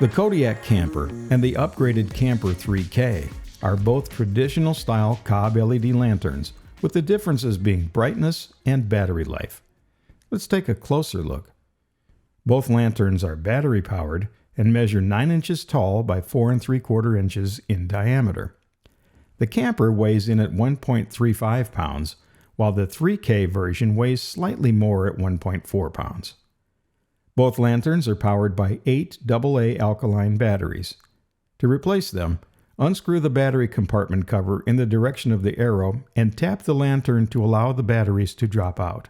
The Kodiak Kamper and the upgraded Kamper 3K are both traditional style cob LED lanterns, with the differences being brightness and battery life. Let's take a closer look. Both lanterns are battery powered and measure 9 inches tall by 4 3/4 inches in diameter. The Kamper weighs in at 1.35 pounds, while the 3K version weighs slightly more at 1.4 pounds. Both lanterns are powered by 8 AA alkaline batteries. To replace them, unscrew the battery compartment cover in the direction of the arrow and tap the lantern to allow the batteries to drop out.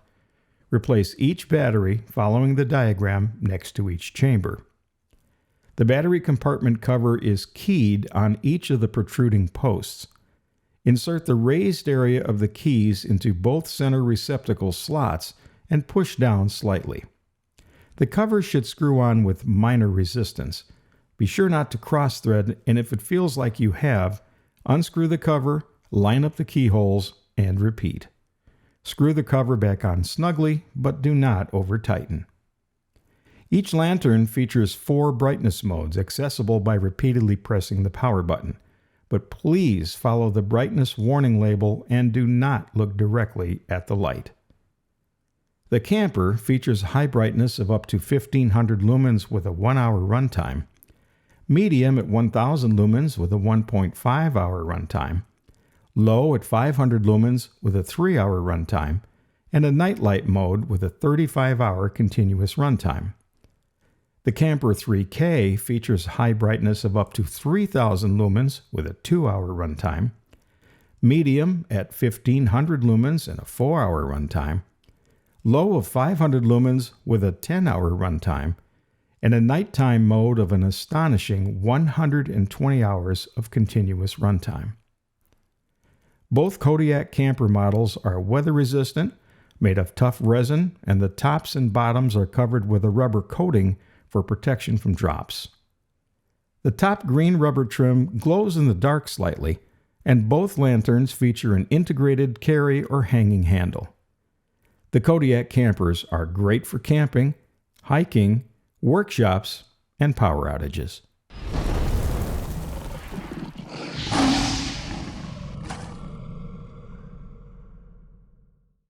Replace each battery following the diagram next to each chamber. The battery compartment cover is keyed on each of the protruding posts. Insert the raised area of the keys into both center receptacle slots and push down slightly. The cover should screw on with minor resistance. Be sure not to cross-thread, and if it feels like you have, unscrew the cover, line up the keyholes, and repeat. Screw the cover back on snugly, but do not over-tighten. Each lantern features 4 brightness modes accessible by repeatedly pressing the power button, but please follow the brightness warning label and do not look directly at the light. The Kamper features high brightness of up to 1500 lumens with a 1-hour runtime, medium at 1000 lumens with a 1.5-hour runtime, low at 500 lumens with a 3-hour runtime, and a nightlight mode with a 35-hour continuous runtime. The Kamper 3K features high brightness of up to 3000 lumens with a 2-hour runtime, medium at 1500 lumens and a 4-hour runtime, low of 500 lumens with a 10-hour runtime, and a nighttime mode of an astonishing 120 hours of continuous runtime. Both Kodiak Kamper models are weather-resistant, made of tough resin, and the tops and bottoms are covered with a rubber coating for protection from drops. The top green rubber trim glows in the dark slightly, and both lanterns feature an integrated carry or hanging handle. The Kodiak Kampers are great for camping, hiking, workshops, and power outages.